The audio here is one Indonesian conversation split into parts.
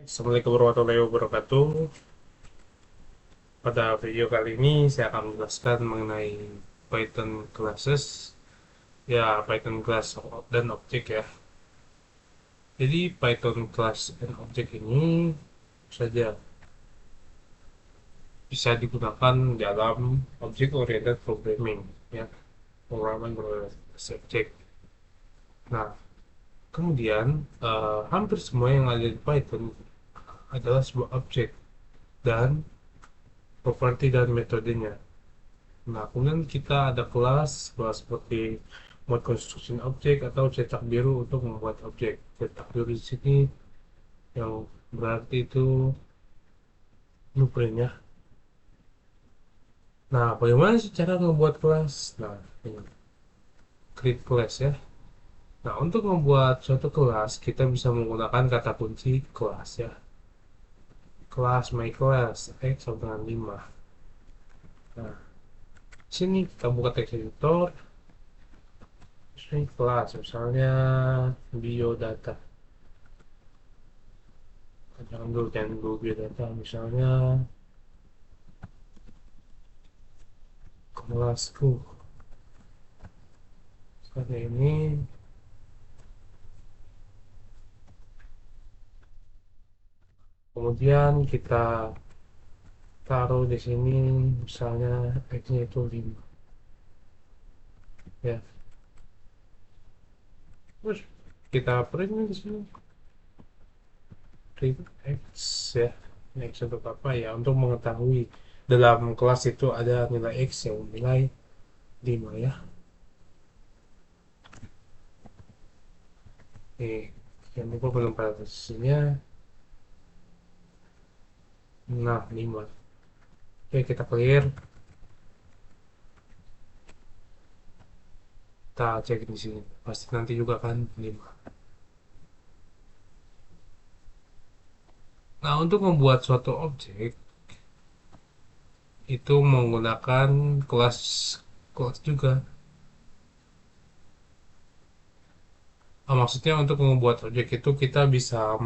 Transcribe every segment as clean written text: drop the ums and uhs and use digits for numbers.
Assalamualaikum warahmatullahi wabarakatuh. Pada video kali ini saya akan menjelaskan mengenai Python classes, ya Python class dan objek ya. Jadi Python class dan objek ini saja bisa digunakan dalam object oriented programming, ya pemrograman berbasis objek. Nah, kemudian hampir semua yang ada di Python adalah sebuah objek dan properti dan metodenya. Nah, kemudian kita ada kelas seperti mode construction object atau cetak biru untuk membuat objek. Cetak biru di sini yang berarti itu blueprint ya. Nah, bagaimana sih cara membuat kelas? Nah, ini create class ya. Nah, untuk membuat suatu kelas, kita bisa menggunakan kata kunci kelas ya. Kelas my class X sama dengan 5. Nah, sini kita buka text editor, ini kelas, misalnya biodata. Jangan dulu biodata, misalnya kelasku seperti ini. Kemudian kita taruh di sini misalnya x-nya itu 5 ya. Terus kita print di sini print x ya. X untuk apa ya? Untuk mengetahui dalam kelas itu ada nilai x yang nilai 5 ya. Yang lupa belum pada posisinya. Nah, 5. Oke, kita clear. Kita cek di sini. Pasti nanti juga kan 5. Nah, untuk membuat suatu objek itu menggunakan kelas kelas juga. Maksudnya untuk membuat objek itu kita bisa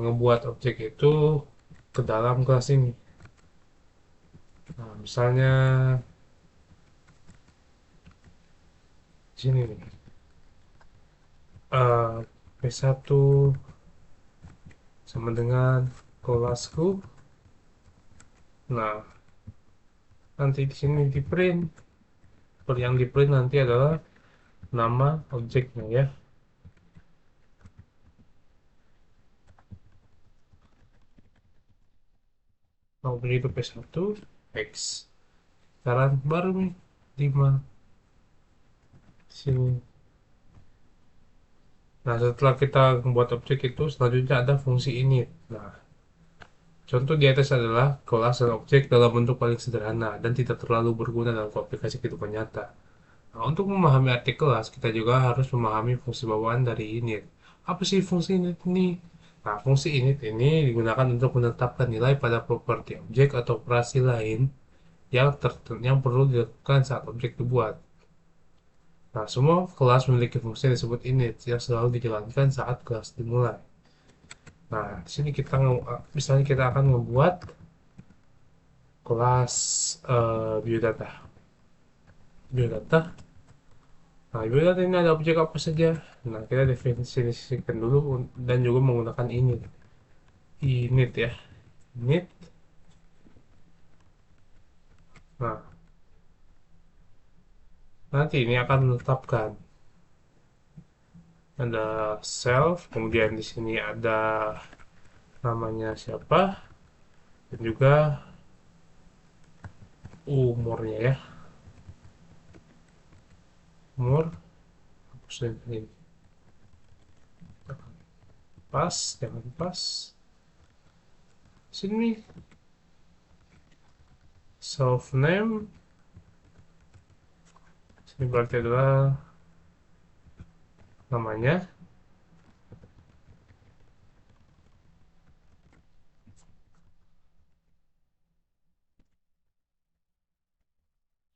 ngebuat objek itu ke dalam kelas ini. Nah, misalnya sini nih, P1 sama dengan kelasku. Nah, nanti di sini di print. Yang di print nanti adalah nama objeknya ya. Nah, begitu P1 X. Sekarang baru nih 5 sini. Nah, setelah kita membuat objek itu, selanjutnya ada fungsi init. Nah, contoh di atas adalah kelas dan objek dalam bentuk paling sederhana dan tidak terlalu berguna dalam aplikasi kehidupan nyata. Nah, untuk memahami arti kelas, kita juga harus memahami fungsi bawaan dari init. Apa sih fungsi init ini? Nah, fungsi init ini digunakan untuk menetapkan nilai pada properti objek atau operasi lain yang perlu dilakukan saat objek dibuat. Nah, semua kelas memiliki fungsi yang disebut init yang selalu dijalankan saat kelas dimulai. Nah, di sini misalnya kita akan membuat kelas biodata. Biodata. Nah, biodata ini ada objek apa saja? Nah, kita definisikan dulu dan juga menggunakan init. Init ya. Init. Nah, nanti ini akan menetapkan ada self, kemudian di sini ada namanya siapa dan juga umurnya ya. Umur hapus ini. Pas, jangan pas. Sini self name. Sini berarti adalah namanya.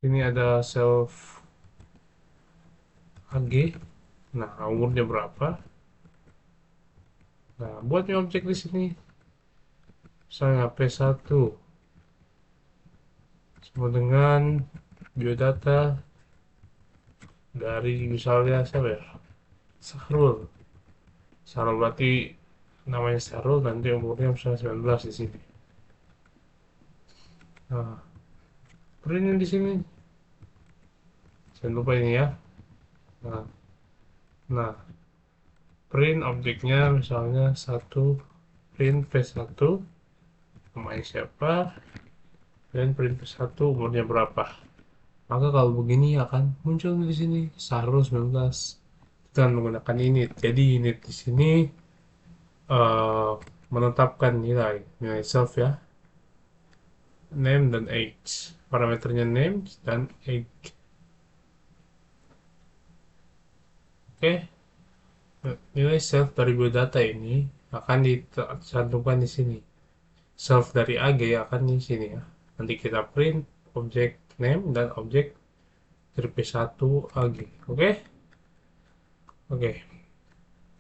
Ini ada self AG. Nah, umurnya berapa? Nah, buat new objek di sini, misalnya P1 sama dengan biodata dari misalnya siapa ya? Sahrul. Sahrul berarti namanya Sahrul, nanti umurnya misalnya 19 di sini. Nah, printnya di sini. Jangan lupa ini ya. Nah, nah, print objeknya misalnya satu, print V1 namanya siapa, dan print V1 umurnya berapa. Maka kalau begini akan muncul di sini Sahrul 19 dengan menggunakan init. Jadi init di sini eh, menetapkan nilai self ya, name dan age. Parameternya name dan age. Oke, nilai self dari biodata ini akan dicantumkan di sini. Self dari AG akan di sini ya. Nanti kita print objek name dan objek dari P1 AG. Oke? Oke.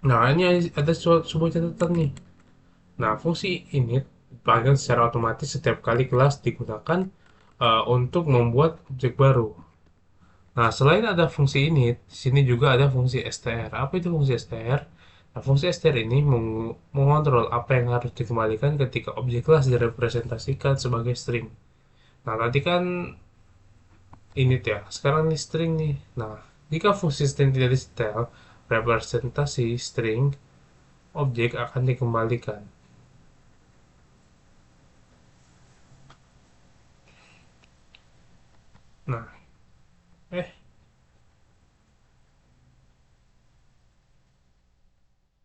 Nah, ini ada sebuah catatan nih. Nah, fungsi init bahkan secara otomatis setiap kali kelas digunakan untuk membuat objek baru. Nah, selain ada fungsi init, di sini juga ada fungsi str. Apa itu fungsi str? Nah, fungsi str ini mengontrol apa yang harus dikembalikan ketika objek kelas direpresentasikan sebagai string. Nah, tadi kan init ya, sekarang ini string nih. Nah, jika fungsi string tidak disetel, representasi string objek akan dikembalikan. Nah, eh,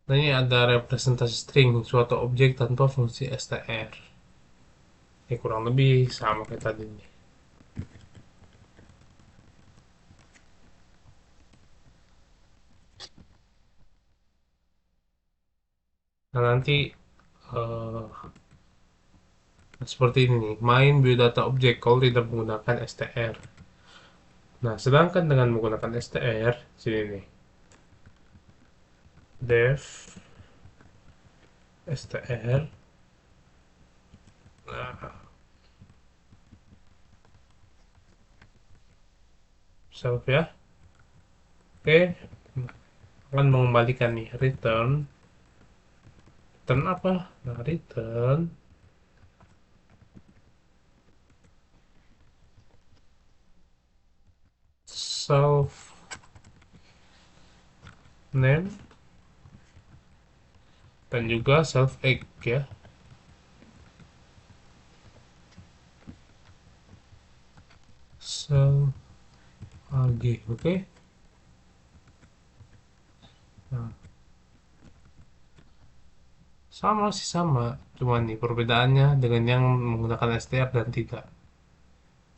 nah ini ada representasi string suatu objek tanpa fungsi str. Ini kurang lebih sama kayak tadi nih. Nah, nanti eh, seperti ini nih, main biodata objek kalau tidak menggunakan str. Nah, sedangkan dengan menggunakan str, sini nih, def str, nah, self ya, oke, akan mengembalikan nih, return apa? Nah, return self name dan juga self egg ya. Self ag, oke. Nah, sama sih sama, cuma nih perbedaannya dengan yang menggunakan str dan tidak.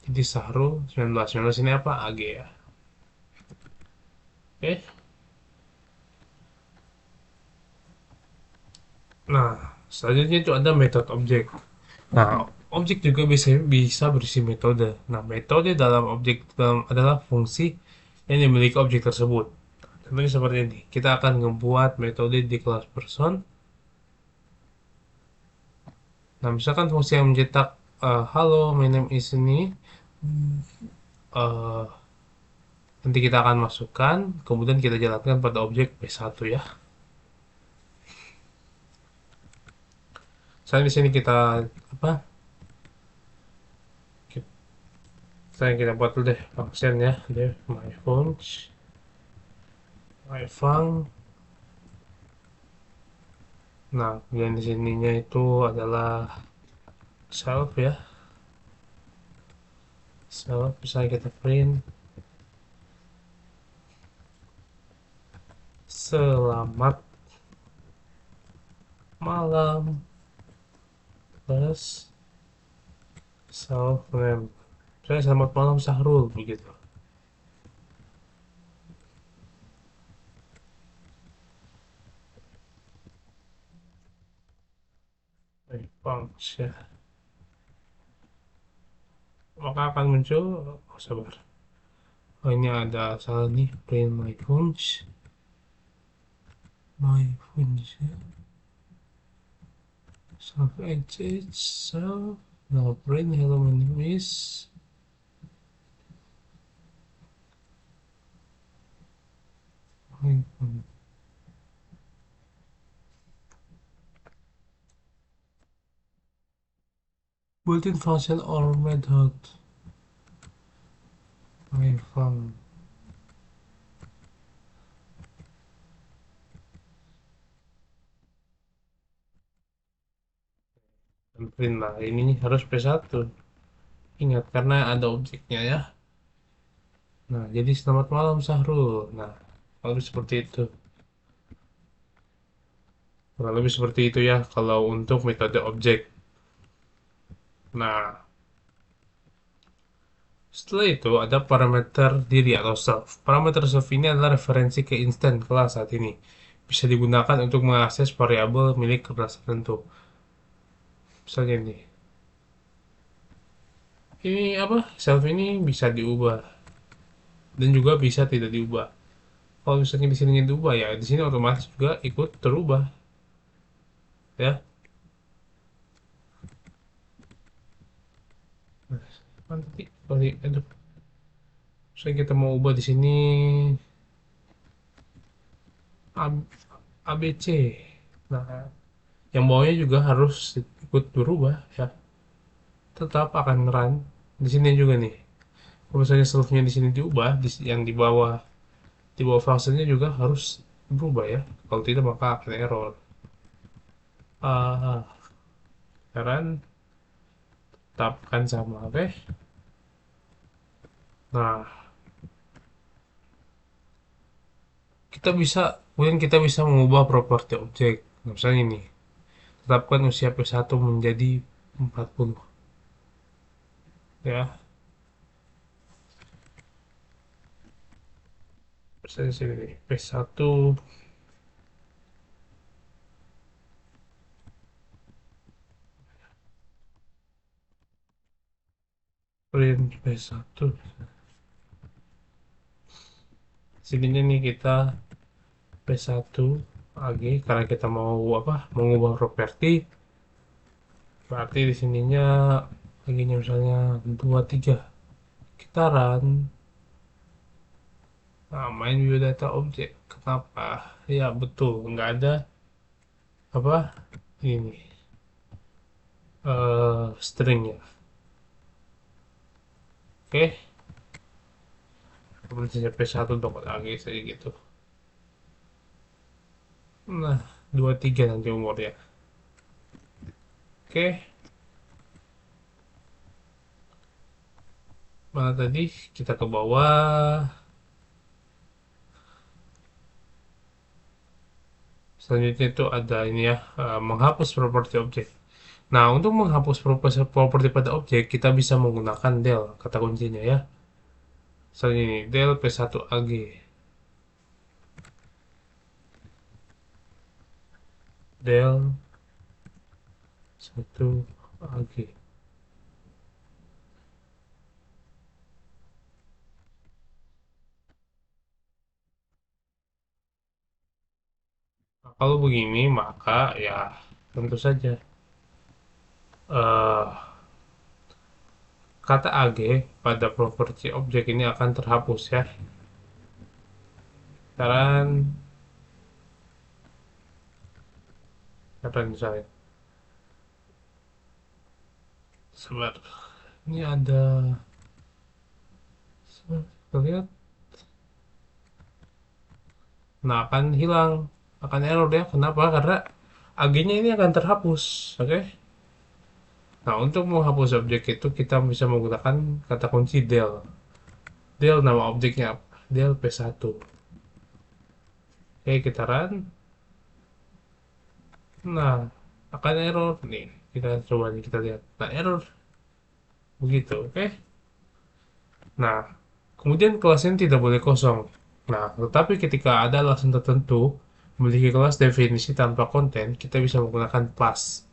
Jadi Sahrul 19, 19 ini apa? AG ya. Oke. Nah, selanjutnya itu ada metode objek. Nah, objek juga bisa berisi metode. Nah, metode dalam objek adalah fungsi yang dimiliki objek tersebut. Contohnya seperti ini. Kita akan membuat metode di kelas person. Nah, misalkan fungsi yang mencetak halo, my name is ini. eh, Nanti kita akan masukkan, kemudian kita jalankan pada objek P1 ya. Misalnya di sini kita apa? Kita buat dulu deh function ya, def my function, my func. Nah, kemudian di sininya itu adalah self ya. Self bisa kita print selamat malam plus self name. Saya selamat malam Sahrul begitu. My function. Maka akan muncul, oh sabar. Oh ini ada salah nih, print my function. My function. Self edit self. Now print hello my name is. Built-in function or method. My fun. Print lah. Ini harus P1. Ingat karena ada objeknya ya. Nah, jadi selamat malam Sahrul. Nah, kalau seperti itu. Kurang lebih seperti itu ya kalau untuk metode objek. Nah, setelah itu ada parameter diri atau self. Parameter self ini adalah referensi ke instance kelas saat ini. Bisa digunakan untuk mengakses variabel milik kelas tertentu. Misalnya nih, ini apa? Self ini bisa diubah dan juga bisa tidak diubah. Kalau misalnya di sini diubah ya, di sini otomatis juga ikut terubah ya. Nanti balik, aduh, misalnya kita mau ubah di sini A, ABC. Nah, yang bawahnya juga harus ikut berubah ya. Tetap akan run di sini juga nih. Kalau misalnya selfnya di sini diubah, yang di bawah fungsinya juga harus berubah ya. Kalau tidak maka akan error. Ah, sekarang tetapkan sama, oke? Nah, kemudian kita bisa mengubah properti objek. Nah, misalnya ini, tetapkan usia P1 menjadi 40 ya. Misalnya sini P1 print P1. Sininya nih kita P1 AG karena kita mau apa? Mengubah properti. Berarti di sininya lagi misalnya 23. Kita run. Nah, main biodata objek. Kenapa? Ya betul, nggak ada apa ini string ya. Oke, kemudian P1 untuk lagi saja gitu. Nah, 23 nanti umurnya. Oke, mana tadi kita ke bawah. Selanjutnya itu ada ini ya, menghapus properti objek. Nah, untuk menghapus properti pada objek, kita bisa menggunakan del, kata kuncinya ya. Misalnya ini, del P1AG. Del 1AG. Nah, kalau begini, maka ya tentu saja eh, kata AG pada properti objek ini akan terhapus ya. Sekarang, sekarang misalnya, sebentar. Ini ada, kita lihat, nah akan hilang, akan error ya. Kenapa? Karena AG-nya ini akan terhapus, oke? Nah, untuk menghapus objek itu kita bisa menggunakan kata kunci del. Del nama objeknya apa? Del P1. Oke, kita run. Nah, akan error nih. Kita coba nih, kita lihat. Nah, error begitu, oke? Nah, kemudian kelas ini tidak boleh kosong. Nah, tetapi ketika ada alasan tertentu memiliki kelas definisi tanpa konten, kita bisa menggunakan plus.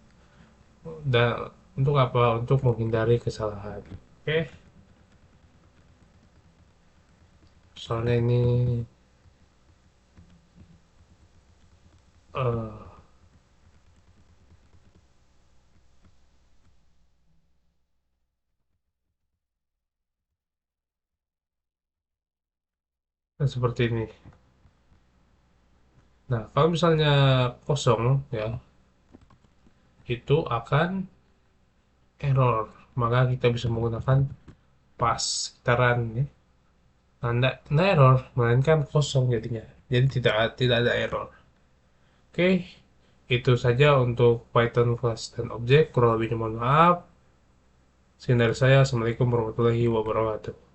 Dan untuk apa? Untuk menghindari kesalahan. Oke? Soalnya ini eh Nah, seperti ini. Nah, kalau misalnya kosong ya, itu akan error. Maka kita bisa menggunakan pas sekitaran ya. Nah, nggak error, melainkan kosong jadinya. Jadi tidak ada error. Oke, itu saja untuk Python class dan objek. Kurang lebihnya mohon maaf. Sekian dari saya. Assalamualaikum warahmatullahi wabarakatuh.